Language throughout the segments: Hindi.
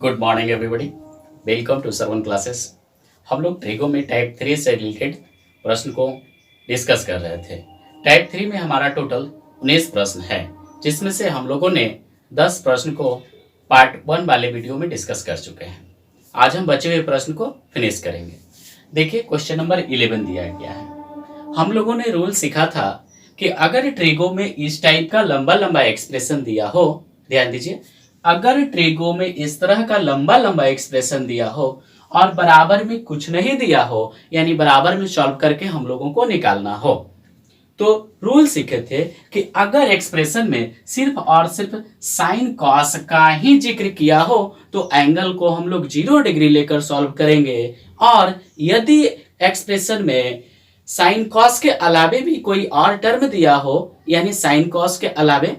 Good morning everybody. Welcome to Sarvan classes. हम लोग ट्रिगो में टाइप 3 से रिलेटेड प्रश्न को डिस्कस कर रहे थे। टाइप 3 में हमारा टोटल 19 प्रश्न है, जिसमें से हम लोगों ने 10 प्रश्न को पार्ट 1 वाले वीडियो में डिस्कस कर चुके हैं। आज हम बचे हुए प्रश्न को फिनिश करेंगे। देखिए, क्वेश्चन नंबर 11 दिया गया है। हम लोगों ने रूल सीखा था कि अगर ट्रिगो में इस टाइप का लंबा लंबा एक्सप्रेशन दिया हो, ध्यान दीजिए, अगर ट्रिगो में इस तरह का लंबा लंबा एक्सप्रेशन दिया हो और बराबर में कुछ नहीं दिया हो, यानी बराबर में सॉल्व करके हम लोगों को निकालना हो, तो रूल सीखे थे कि अगर एक्सप्रेशन में सिर्फ और सिर्फ साइन कॉस का ही जिक्र किया हो तो एंगल को हम लोग 0 डिग्री लेकर सॉल्व करेंगे, और यदि एक्सप्रेशन में साइन कॉस के अलावे भी कोई और टर्म दिया हो, यानी साइन कॉस के अलावे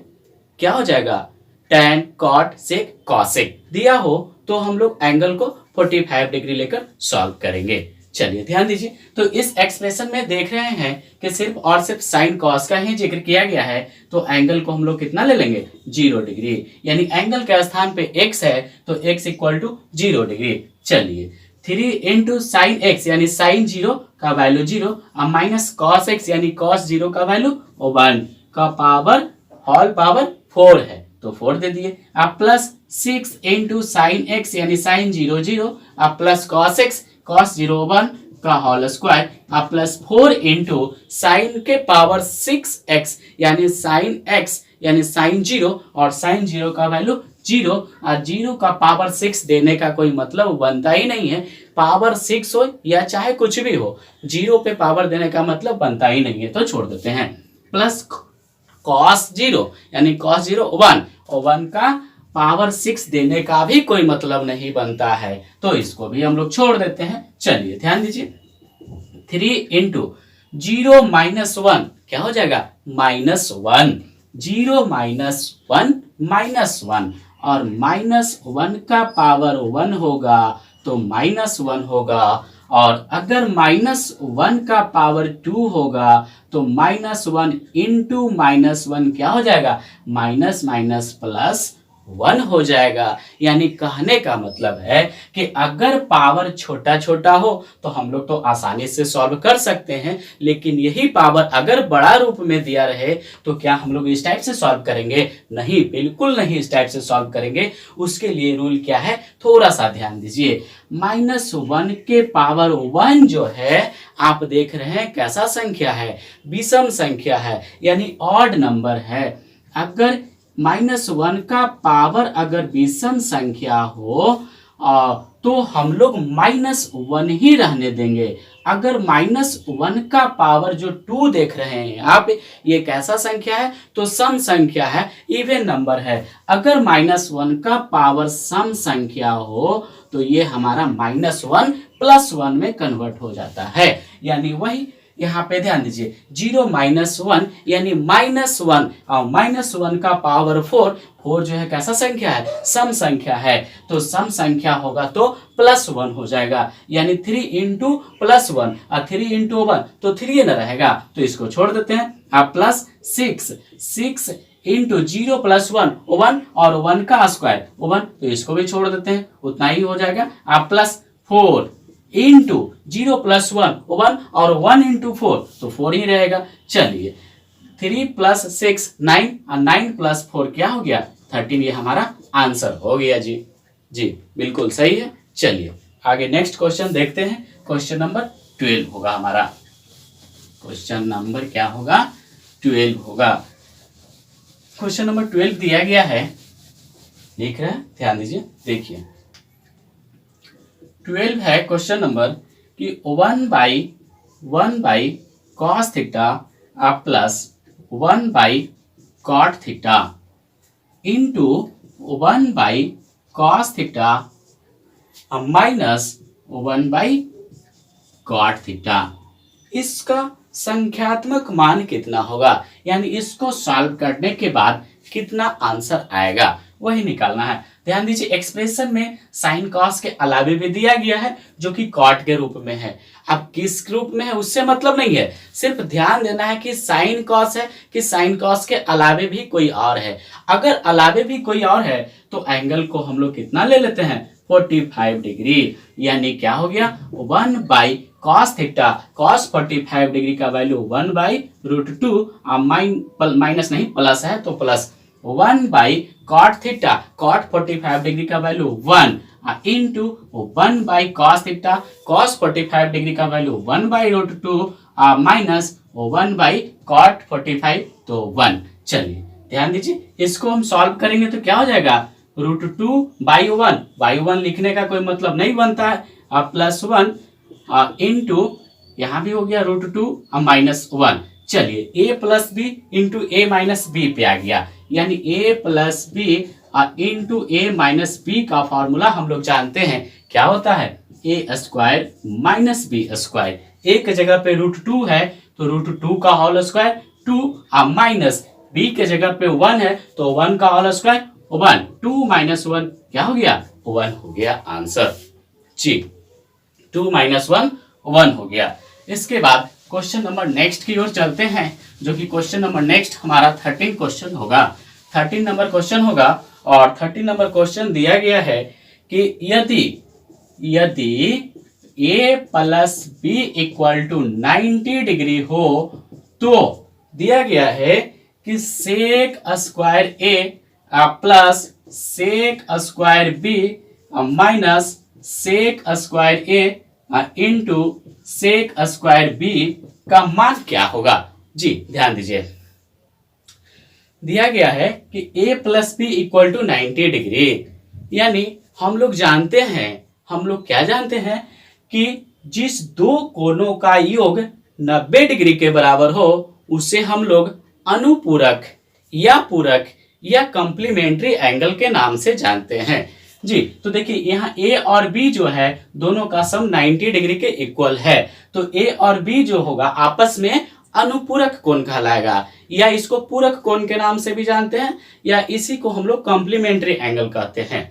क्या हो जाएगा, tan, cot, sec, cosec दिया हो, तो हम लोग एंगल को 45 डिग्री लेकर सॉल्व करेंगे। चलिए ध्यान दीजिए, तो इस एक्सप्रेशन में देख रहे हैं कि सिर्फ और सिर्फ साइन कॉस का ही जिक्र किया गया है, तो एंगल को हम लोग कितना ले लेंगे, 0 डिग्री, यानी एंगल के स्थान पे x है तो x इक्वल टू 0 डिग्री। चलिए 3 इंटू साइन एक्स यानी साइन 0 का वैल्यू 0 और माइनस कॉस एक्स यानी कॉस 0 का वैल्यू 1 का पावर होल पावर 4 है तो 4 दे दिए। अब प्लस 6 इंटू साइन एक्स यानी साइन 0 0 अब प्लस कॉस एक्स कॉस 0 1 का होल स्क्वायर अब प्लस 4 इंटू साइन के पावर 6x यानी साइन x यानी साइन 0 और साइन 0 का वैल्यू 0 और 0 का पावर 6 देने का कोई मतलब बनता ही नहीं है। पावर 6 हो या चाहे कुछ भी हो, 0 पे पावर देने का मतलब बनता ही नहीं है, तो छोड़ देते हैं। प्लस कॉस 0 यानी कॉस 0 1 और 1 का पावर 6 देने का भी कोई मतलब नहीं बनता है, तो इसको भी हम लोग छोड़ देते हैं। चलिए ध्यान दीजिए, 3 इंटू 0 माइनस 1 क्या हो जाएगा, -1, 0 माइनस 1 -1 और -1 का पावर 1 होगा तो -1 होगा, और अगर -1 का पावर 2 होगा तो -1 इंटू -1 क्या हो जाएगा, माइनस माइनस प्लस 1 हो जाएगा। यानी कहने का मतलब है कि अगर पावर छोटा छोटा हो तो हम लोग तो आसानी से सॉल्व कर सकते हैं, लेकिन यही पावर अगर बड़ा रूप में दिया रहे तो क्या हम लोग इस टाइप से सॉल्व करेंगे, नहीं, बिल्कुल नहीं इस टाइप से सॉल्व करेंगे। उसके लिए रूल क्या है, थोड़ा सा ध्यान दीजिए। -1 के पावर 1 जो है, आप देख रहे हैं कैसा संख्या है, विषम संख्या है, यानी ऑड नंबर है। अगर -1 का पावर अगर विषम संख्या हो तो हम लोग -1 ही रहने देंगे। अगर -1 का पावर जो 2 देख रहे हैं आप, ये कैसा संख्या है, तो सम संख्या है, इवन नंबर है। अगर -1 का पावर सम संख्या हो तो ये हमारा -1 प्लस 1 में कन्वर्ट हो जाता है। यानी वही यहाँ पे ध्यान दीजिए, 0 माइनस 1 यानी -1 और -1 का पावर 4, 4 जो है कैसा संख्या है, सम संख्या है, तो सम संख्या होगा तो +1 हो जाएगा। यानी 3 इंटू प्लस 1 और 3 इंटू 1 तो 3 न रहेगा, तो इसको छोड़ देते हैं। अब प्लस 6 इंटू 0 प्लस 1 1 और 1 का स्क्वायर 1, तो इसको भी छोड़ देते हैं, उतना ही हो जाएगा। अब प्लस 4 इंटू 0 प्लस 1 1 और 1 इंटू 4 तो 4 ही रहेगा। चलिए 3 प्लस 6 9 और 9 प्लस 4 क्या हो गया, 13, ये हमारा आंसर हो गया जी। जी बिल्कुल सही है। चलिए आगे नेक्स्ट क्वेश्चन देखते हैं। क्वेश्चन नंबर 12 होगा हमारा। क्वेश्चन नंबर क्या होगा, 12 होगा। क्वेश्चन नंबर 12 दिया गया है, देख रहे हैं, ध्यान दीजिए, देखिए 12 है क्वेश्चन नंबर कि 1/1 cos theta plus 1 cot theta into 1 cos theta minus 1 cot theta, इसका संख्यात्मक मान कितना होगा, यानी इसको सॉल्व करने के बाद कितना आंसर आएगा। वही निकालना है। ध्यान दीजिए एक्सप्रेशन में साइन कॉस के अलावे भी दिया गया है जो कि कॉट के रूप में है। अब किस रूप में है उससे मतलब नहीं है, सिर्फ ध्यान देना है कि साइन कॉस है कि साइन कॉस के अलावे भी कोई और है। अगर अलावे भी कोई और है तो एंगल को हम लोग कितना ले लेते हैं 45 डिग्री, यानी क्या हो गया 1 by cos theta. Cos 45 degree का वैल्यू 1 बाई √2, माइनस नहीं प्लस है तो plus 1 by cot theta. Cot 45 degree का value 1 into 1 by cos theta. Cos 45 degree का value 1 by √2 minus 1 by cot 45 तो 1। चलिए ध्यान दीजिए इसको हम सॉल्व करेंगे तो क्या हो जाएगा √2 बाई 1। बाई 1 लिखने का कोई मतलब नहीं बनता है। प्लस 1 इंटू यहाँ भी हो गया √2 माइनस 1। चलिए a plus b into a minus b पे आ गया, यानी a plus b into a minus b का फॉर्मूला हम लोग जानते हैं क्या होता है a square minus b square. एक जगह पे √2 है तो √2 का होल स्क्वायर 2 माइनस b के जगह पे 1 है तो 1 का होल स्क्वायर 1। 2 माइनस 1 क्या हो गया 1 हो गया आंसर जी। 2 माइनस 1 1 हो गया। इसके बाद क्वेश्चन नंबर नेक्स्ट की ओर चलते हैं, जो कि क्वेश्चन नंबर नेक्स्ट हमारा 13 क्वेश्चन होगा। 13 नंबर क्वेश्चन होगा और 13 नंबर क्वेश्चन दिया गया है कि यदि a plus b equal to 90 degree हो तो दिया गया है कि sec square a plus sec square b minus sec square a into sec square b का मान क्या होगा जी। ध्यान दीजिए दिया गया है कि a plus b equal to 90 degree, यानी हम लोग जानते हैं, हम लोग क्या जानते हैं कि जिस दो कोणों का योग 90 डिग्री के बराबर हो उसे हम लोग अनुपूरक या पूरक या कॉम्प्लीमेंट्री एंगल के नाम से जानते हैं जी। तो देखिए यहाँ a और b जो है दोनों का सम 90 डिग्री के इक्वल है, तो a और b जो होगा आपस में अनुपूरक कोण कहलाएगा, या इसको पूरक कोण के नाम से भी जानते हैं, या इसी को हम लोग कॉम्प्लीमेंट्री एंगल कहते हैं।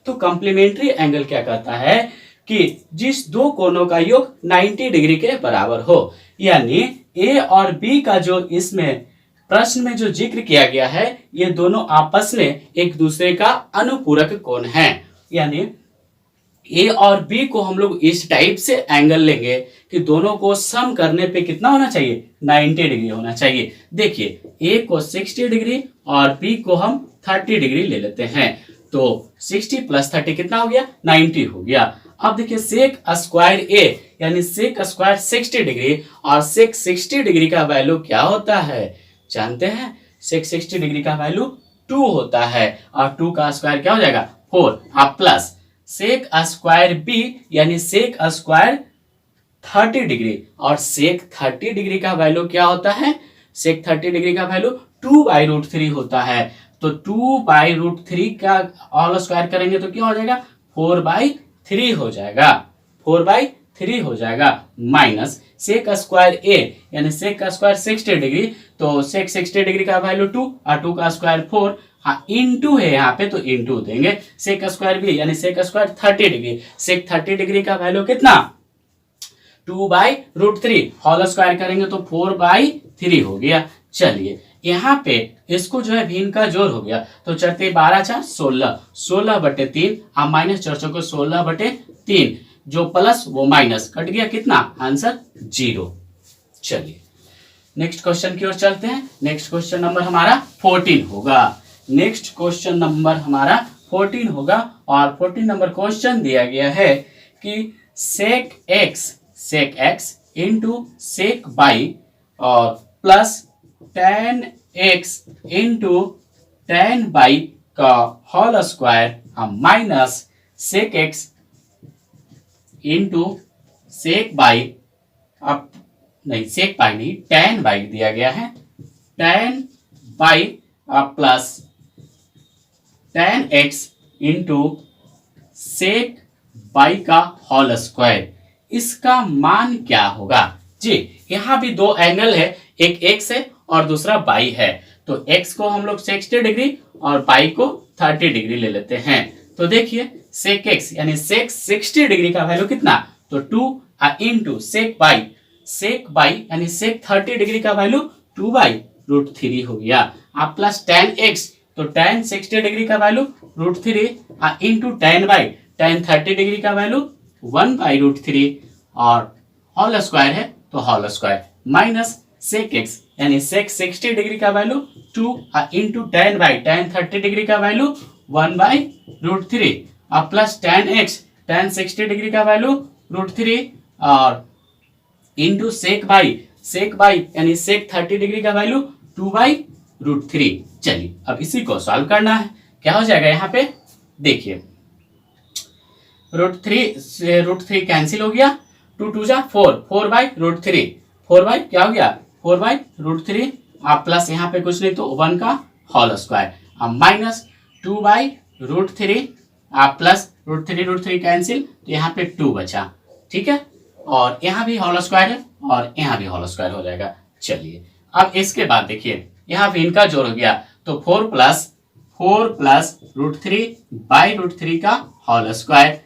तो कॉम्प्लीमेंट्री एंगल क्या कहता है कि जिस दो कोणों का योग 90 डिग्री के बराबर हो, यानी a और b का जो इसमें प्रश्न में जो जिक्र किया गया है ये दोनों आपस में एक दूसरे का अनुपूरक कोण है। यानी a और b को हम लोग इस टाइप से एंगल लेंगे कि दोनों को सम करने पे कितना होना चाहिए 90 डिग्री होना चाहिए। देखिए a को 60 डिग्री और b को हम 30 डिग्री ले लेते हैं, तो 60 प्लस 30 कितना हो गया 90 हो गया। अब देखिए सेक स्क्वायर a यानी सेक स्क्वायर 60 डिग्री और सेक 60 डिग्री का वैल्यू क्या होता है जानते हैं, सेक 60 डिग्री का वैल्यू 2 होता है और 2 का स्क्वायर क्या हो जाएगा 4। अब प्लस सेक स्क्वायर बी यानी सेक स्क्वायर 30 डिग्री और सेक 30 डिग्री का वैल्यू क्या होता है, सेक 30 डिग्री का वैल्यू 2/√3 होता है, तो 2/√3 का ऑल स्क्वायर करेंगे तो क्या हो जाएगा 4/3 हो जाएगा, 4/3 हो जाएगा, माइनस सेक स्क्वायर ए यानी सेक का स्क्वायर 60 डिग्री, तो सेक 60 डिग्री का वैल्यू 2 और 2 का स्क्वायर 4, हाँ इंटू है यहाँ पे तो इंटू देंगे, सेक स्क्वायर बी यानी सेक स्क्वायर 30 डिग्री, सेक 30 डिग्री का वैल्यू कितना 2/√3, होल स्क्वायर करेंगे तो 4/3 हो गया। चलिए यहाँ पे इसको जो है भिन्न का जोड़ हो गया, तो चलते 12×4 16, 16/3 और माइनस 4 को 16/3, जो प्लस वो माइनस कट गया, कितना आंसर 0। चलिए नेक्स्ट क्वेश्चन की ओर चलते हैं। नेक्स्ट क्वेश्चन नंबर हमारा 14 होगा। नेक्स्ट क्वेश्चन नंबर हमारा 14 होगा और 14 नंबर क्वेश्चन दिया गया है कि sec x into sec y और plus tan x into tan y का whole square minus sec x into sec y, अब नहीं सेक बाई नहीं tan बाई दिया गया है, tan y plus tan x into sec y का होल स्क्वायर, इसका मान क्या होगा जी। यहाँ भी दो एंगल है, एक x है और दूसरा बाई है, तो x को हम लोग 60 डिग्री और बाई को 30 डिग्री ले लेते हैं। तो देखिए सेक एक्स यानी सेक 60 डिग्री का वैल्यू कितना, तो 2 इंटू सेक बाई यानी सेक 30 डिग्री का वैल्यू 2/√3 हो गया। आप प्लस tan x, तो tan 60 डिग्री का वैल्यू √3 इंटू tan 30 डिग्री का वैल्यू 1/√3 और होल स्क्वायर है तो whole square minus sec x यानी सेक 60 डिग्री का वैल्यू 2 इंटू tan 30 डिग्री का वैल्यू 1/√3 और plus tan x tan 60 degree का वैल्यू √3 और इंटू सेक बाई यानी सेक 30 डिग्री का वैल्यू 2/√3। चलिए अब इसी को सॉल्व करना है। क्या हो जाएगा यहाँ पे देखिए √3 कैंसिल हो गया, 2 2 जा 4/√3 क्या हो गया 4/√3 आप प्लस यहाँ पे कुछ नहीं तो 1 का होल स्क्वायर अब माइनस 2/√3 आप प्लस √3 कैंसिल तो यहाँ पे 2 बचा, ठीक है, और यहाँ भी होल स्क्वायर है और यहाँ भी होल स्क्वायर हो जाएगा। चलिए अब इसके बाद देखिए यहाँ पे इनका जोड़ हो गया तो 4 प्लस √3/√3 का होल स्क्वायर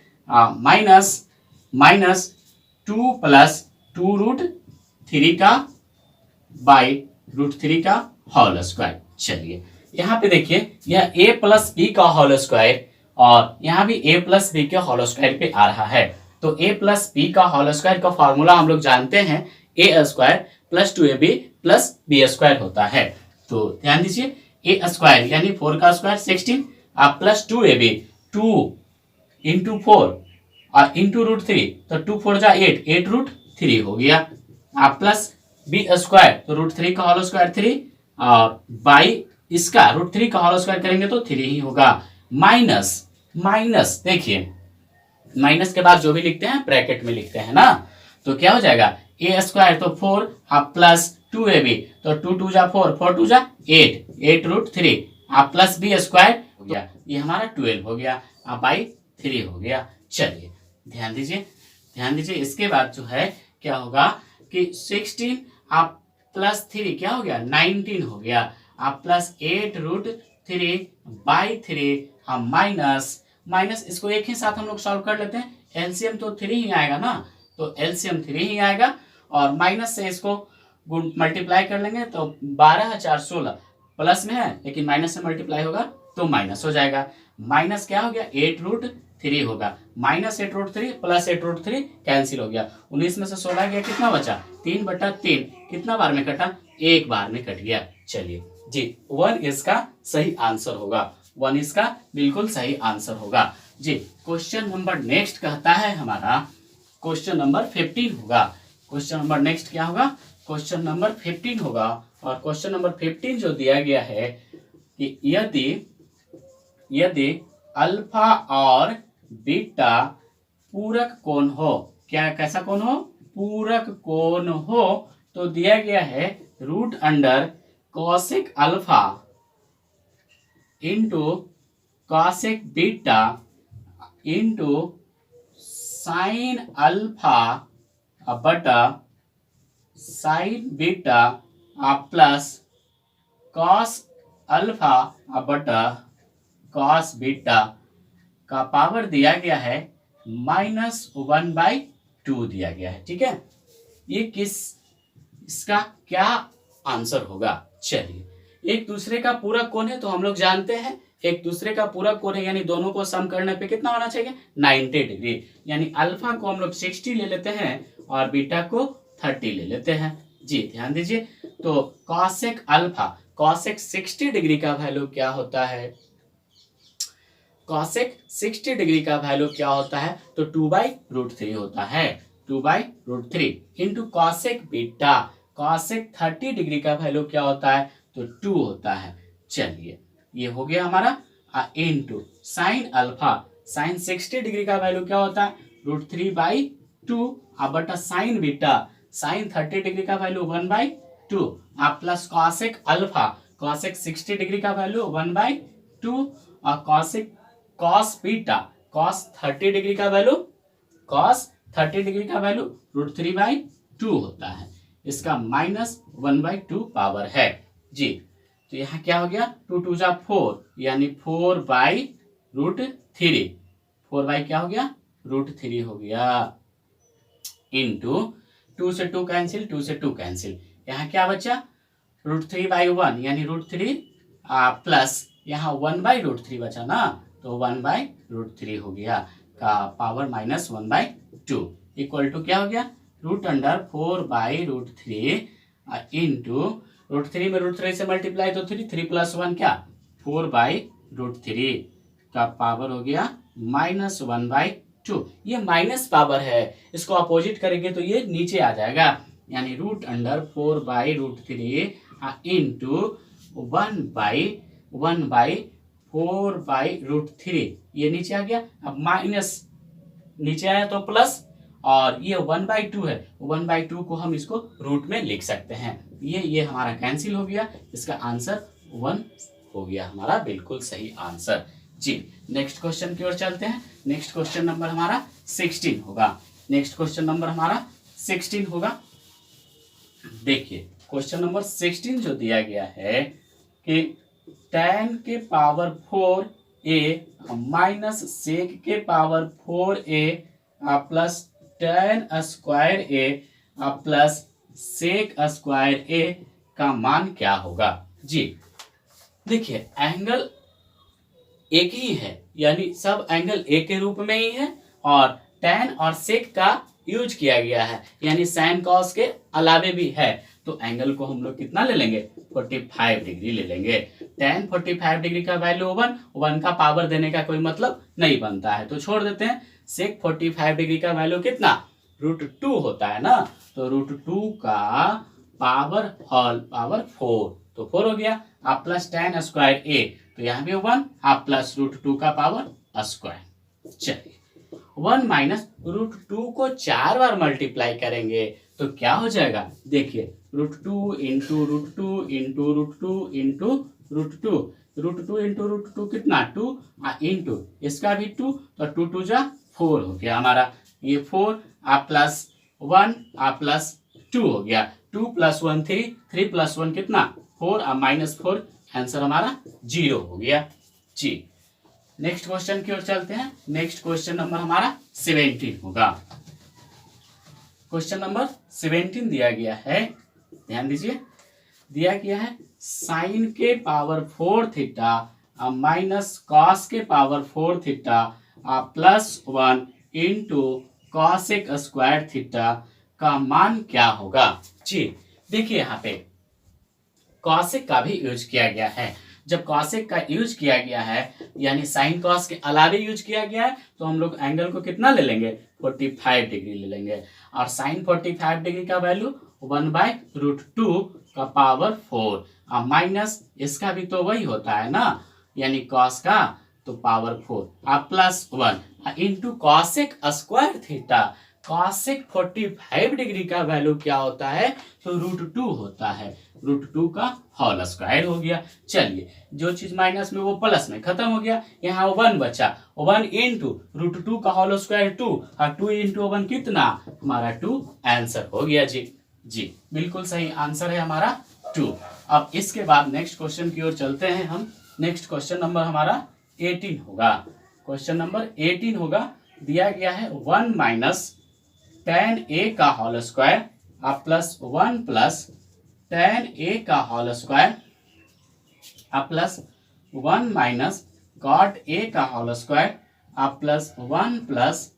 माइनस 2 प्लस 2√3 का √3 का होल स्क्वायर। चलिए यहाँ पे देखिए यह a प्लस बी का होल स्क्वायर और यहाँ भी a प्लस बी के होल स्क्वायर पे आ रहा है। तो a प्लस बी का होल स्क्वायर का फॉर्मूला हम लोग जानते हैं a square plus 2ab plus b square होता है। तो ध्यान दीजिए a स्क्वायर यानी 4 का स्क्वायर 16 आप प्लस 2ab 2 इंटू 4 और इंटू √3 तो 2 4 जा 8/√3 हो गया आप प्लस b स्क्वायर तो √3 का होल स्क्वायर 3 और बाई इसका √3 का होल स्क्वायर करेंगे तो 3 ही होगा माइनस देखिए माइनस के बाद जो भी लिखते हैं ब्रैकेट में लिखते हैं ना, तो क्या हो जाएगा a स्क्वायर तो 4 आप प्लस 2ab तो 2 2 जा 4 2 जा 8/√3 आप प्लस b स्क्वायर हो गया, ये हमारा 12 हो गया आप बाई 3 हो गया। चलिए ध्यान दीजिए इसके बाद जो है क्या होगा कि 16 आप प्लस 3 क्या हो गया 19 हो गया आप प्लस 8√3/3 हम माइनस इसको एक ही साथ हम लोग सॉल्व कर लेते हैं, एलसीएम तो 3 ही आएगा ना, तो एलसीएम 3 ही आएगा और माइनस से इसको मल्टीप्लाई कर लेंगे तो 12 4 16 प्लस में है लेकिन माइनस से मल्टीप्लाई होगा तो माइनस हो जाएगा, माइनस क्या हो गया 8√3 होगा माइनस 8√3 प्लस 8√3 कैंसिल हो गया 19 में से 16 गया कितना बचा 3/3 कितना बार में कटा एक बार में कट गया। चलिए जी 1 इसका सही आंसर होगा, 1 इसका बिल्कुल सही आंसर होगा जी। क्वेश्चन नंबर नेक्स्ट कहता है हमारा क्वेश्चन नंबर 15 होगा। क्वेश्चन नंबर नेक्स्ट क्या होगा क्वेश्चन नंबर 15 होगा और क्वेश्चन नंबर 15 जो दिया गया है कि यदि अल्फा और बीटा पूरक कोण हो, क्या कैसा कोण हो पूरक कोण हो, तो दिया गया है √root under cosec alpha into cosec beta into sine alpha बटा sine beta plus cos alpha बटा कॉस बीटा का पावर दिया गया है -1/2 दिया गया है, ठीक है। ये इसका क्या आंसर होगा। चलिए एक दूसरे का पूरक कोण है तो हम लोग जानते हैं एक दूसरे का पूरक कोण है यानी दोनों को सम करने पे कितना होना चाहिए 90 डिग्री, यानी अल्फा को हम लोग 60 ले लेते हैं और बीटा को 30 ले लेते हैं जी। ध्यान दीजिए तो कॉसेक अल्फा कॉसेक 60 डिग्री का वैल्यू क्या होता है, कॉसेक 60 डिग्री का वैल्यू क्या होता है तो 2/√3 होता है 2/√3 into cosec beta cosec 30 degree का वैल्यू क्या होता है तो 2 होता है। चलिए ये हो गया हमारा into sine alpha sign 60 degree का वैल्यू क्या होता है √3/2 बटा साइन बीटा साइन 30 डिग्री का वैल्यू 1/2 आप plus cosec alpha cosec 60 degree का वैल्यू 1/2 और cosec cos beta cos 30 degree का वैल्यू √3/2 होता है, इसका -1/2 पावर है जी। तो यहाँ क्या हो गया, 2 2 जा 4 यानी 4/√3। 4 क्या हो गया, √3 हो गया, इंटू 2 से 2 कैंसिल, 2 से 2 कैंसिल, यहाँ क्या बचा, √3/1 यानी √3 प्लस यहाँ 1/√3 बचा ना, तो 1/√3 हो गया का पावर -1/2 इक्वल टू क्या हो गया, √4/√3 इंटू √3 में √3 से मल्टीप्लाई तो 3 3 + 1 क्या, 4/√3 का पावर हो गया -1/2। ये माइनस पावर है, इसको अपोजिट करेंगे तो ये नीचे आ जाएगा, यानी √4/√3 इंटू 1/4/√3, ये नीचे आ गया। अब माइनस नीचे आया तो प्लस, और ये 1/2 है, 1/2 को हम इसको रूट में लिख सकते हैं। ये हमारा कैंसिल हो गया, इसका आंसर 1 हो गया हमारा बिल्कुल सही आंसर। जी नेक्स्ट क्वेश्चन की ओर चलते हैं। नेक्स्ट क्वेश्चन नंबर हमारा 16 होगा। नेक्स्ट क्वेश्चन नंबर हमारा 16 होगा। देखिए क्वेश्चन नंबर 16 जो दिया गया है कि tan के पावर 4a माइनस sec के power 4a plus tan square a plus sec square a का मान क्या होगा। जी देखिए एंगल एक ही है, यानी सब एंगल एक के रूप में ही है, और tan और sec का यूज किया गया है, यानी sin cos के अलावे भी है, तो एंगल को हम लोग कितना ले लेंगे, 45 डिग्री ले लेंगे। tan 45 डिग्री का वैल्यू 1 का पावर देने का कोई मतलब नहीं बनता है, तो छोड़ देते हैं। sec 45 डिग्री का वैल्यू कितना, √2 होता है ना, तो √2 का पावर होल पावर 4, तो 4 हो गया। आप प्लस tan स्क्वायर a, तो यहाँ भी 1, आप प्लस √2 का पावर स्क्वायर। चलिए 1 माइनस √2 को 4 बार मल्टीप्लाई करेंगे तो क्या हो जाएगा, देखिए √2 इंटू √2 इंटू √2 इंटू √2, √2 इंटू √2 कितना 2, इंटू इसका भी 2, तो 2 2 जा 4 हो गया हमारा, ये 4 आप प्लस 1 आप प्लस 2 हो गया, 2 + 1 3, 3 + 1 कितना 4, आप -4, आंसर हमारा 0 हो गया। जी नेक्स्ट क्वेश्चन की ओर चलते हैं। नेक्स्ट क्वेश्चन नंबर हमारा 17 होगा। क्वेश्चन नंबर 17 दिया गया है, ध्यान दीजिए, दिया गया है sin के पावर 4 थीटा माइनस cos के power 4 theta plus 1 into cosec square theta का मान क्या होगा। जी देखिए यहाँ पे cosec का भी यूज किया गया है। जब cosec का यूज किया गया है यानी sin cos के अलावे यूज किया गया है, तो हम लोग एंगल को कितना ले लेंगे, 45 डिग्री ले लेंगे, और sin 45 डिग्री का वैल्यू 1/√2 का पावर 4, और माइनस इसका भी तो वही होता है ना, यानी cos का तो पावर 4, आप plus 1 into cosec square theta. cosec 45 degree का वैल्यू क्या होता है, तो √2 होता है, √2 का होल स्क्वायर हो गया। चलिए जो चीज माइनस में वो प्लस में खत्म हो गया, यहाँ 1 बचा, 1 इंटू √2 का होल स्क्वायर 2, और 2 इंटू 1 कितना हमारा 2, आंसर हो गया। जी बिल्कुल सही आंसर है हमारा 2। अब इसके बाद नेक्स्ट क्वेश्चन की ओर चलते हैं हम। नेक्स्ट क्वेश्चन नंबर हमारा 18 होगा। क्वेश्चन नंबर 18 होगा, दिया गया है 1 माइनस tan a का whole square plus 1 plus tan a का whole square plus 1 minus cot a का whole square plus 1 plus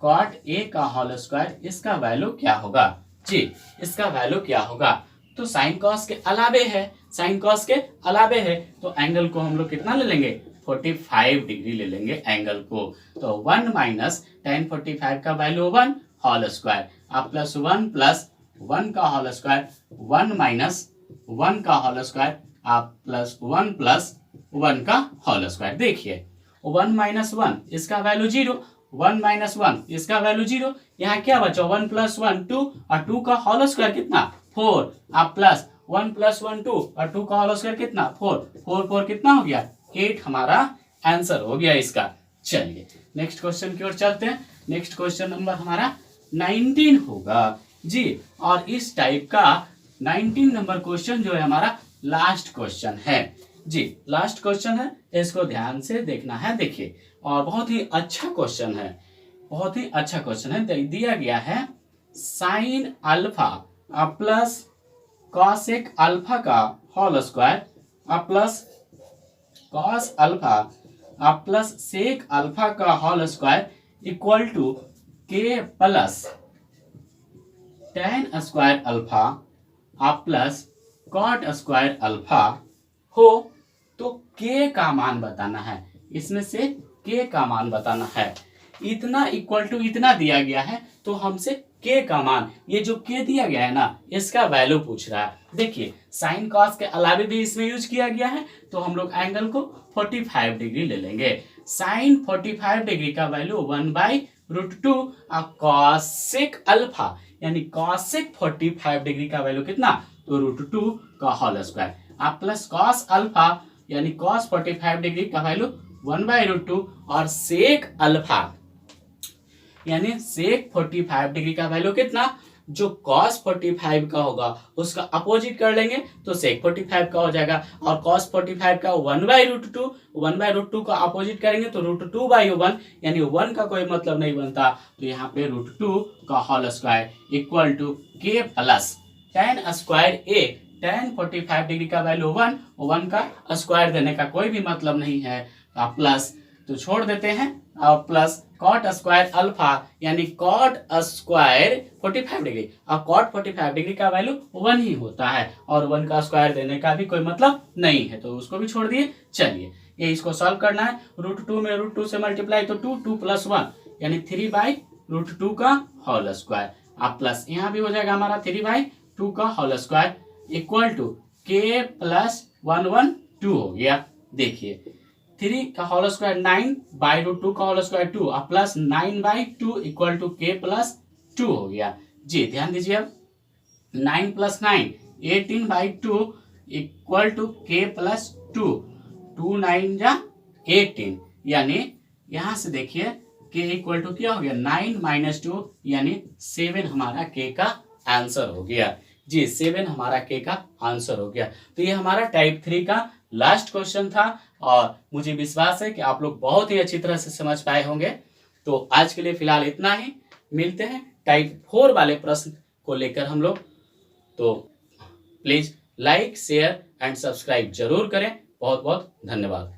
cot a का होल स्क्वायर, इसका वैल्यू क्या होगा। जी इसका वैल्यू क्या होगा, तो साइन कॉस के अलावे है, साइन कॉस के अलावे है, तो एंगल को हम लोग कितना ले लेंगे, 45 डिग्री ले लेंगे एंगल को। तो 1 माइनस tan 45 का value 1 whole square plus 1 plus 1 का होल स्क्वायर, 1 माइनस 1 का होल स्क्वायर प्लस 1 प्लस 1 का होल स्क्वायर। देखिए 1 माइनस 1 इसका वैल्यू 0, 1 माइनस 1 इसका वैल्यू 0, यहाँ क्या बचा 1 प्लस 1 2, और 2 का होल स्क्वायर कितना 4, प्लस 1 प्लस 1 2, और 2 का होल स्क्वायर कितना 4, 4 4 कितना हो गया 8, हमारा आंसर हो गया इसका। चलिए नेक्स्ट क्वेश्चन की ओर चलते हैं। नेक्स्ट क्वेश्चन नंबर हमारा 19 होगा। जी और इस टाइप का 19 नंबर क्वेश्चन जो है हमारा लास्ट क्वेश्चन है जी, लास्ट क्वेश्चन है, इसको ध्यान से देखना है। देखिए, और बहुत ही अच्छा क्वेश्चन है, बहुत ही अच्छा क्वेश्चन है। दिया गया है sine alpha plus cosec alpha का whole square plus cos alpha plus sec alpha का whole square equal to K plus tan square alpha plus cot square alpha हो, तो के का मान बताना है। इसमें से के का मान बताना है। इतना इक्वल टू इतना दिया गया है, तो हमसे के का मान, ये जो के दिया गया है ना, इसका वैल्यू पूछ रहा है। देखिए, साइन कॉस के अलावे भी इसमें यूज किया गया है, तो हम लोग एंगल को 45 डिग्री ले लेंगे। साइन 45 डिग्री का वैल्यू 1/√2 कॉसेक अल्फा, यानी कॉसेक 45 डिग्री का वैल्यू कितना, तो √2 का whole square plus cos alpha यानी कॉस 45 डिग्री का वैल्यू 1/√2 और सेक अल्फा यानी सेक 45 डिग्री का वैल्यू कितना, जो cos 45 का होगा उसका अपोजिट कर लेंगे तो sec 45 का हो जाएगा, और cos 45 का 1/√2 का अपोजिट करेंगे तो √2/1 यानी 1 का कोई मतलब नहीं बनता, तो यहाँ पे √2 का whole square equal to K plus tan square a, tan 45 degree का वैल्यू 1 का स्क्वायर देने का कोई भी मतलब नहीं है, प्लस तो छोड़ देते हैं, और प्लस कॉट स्क्वायर अल्फा यानी कॉट स्क्वायर 45 डिग्री, और कॉट 45 डिग्री का वैल्यू 1 ही होता है, और 1 का स्क्वायर देने का भी कोई मतलब नहीं है, तो उसको भी छोड़ दिए। चलिए, ये इसको सॉल्व करना है। √2 में √2 से मल्टीप्लाई तो 2 + 1 यानी 3/√2 का होल स्क्वायर, अब प्लस यहाँ भी हो जाएगा हमारा 3/2 का whole square equal to K plus 112 हो गया। देखिए, 3 का होल स्क्वायर 9/√2 का होल स्क्वायर 2 और plus 9/2 equal to K plus 2 हो गया जी। ध्यान दीजिए, अब 9 + 9 18/2 इक्वल टू के प्लस 2, 2 9 जा 18, यानी यहां से देखिए के इक्वल टू क्या हो गया, 9 - 2 यानी 7 हमारा के का आंसर हो गया जी। 7 हमारा के का आंसर हो गया। तो ये हमारा टाइप 3 का लास्ट क्वेश्चन था, और मुझे विश्वास है कि आप लोग बहुत ही अच्छी तरह से समझ पाए होंगे। तो आज के लिए फिलहाल इतना ही, मिलते हैं टाइप 4 वाले प्रश्न को लेकर हम लोग। तो please like, share and subscribe जरूर करें। बहुत बहुत धन्यवाद।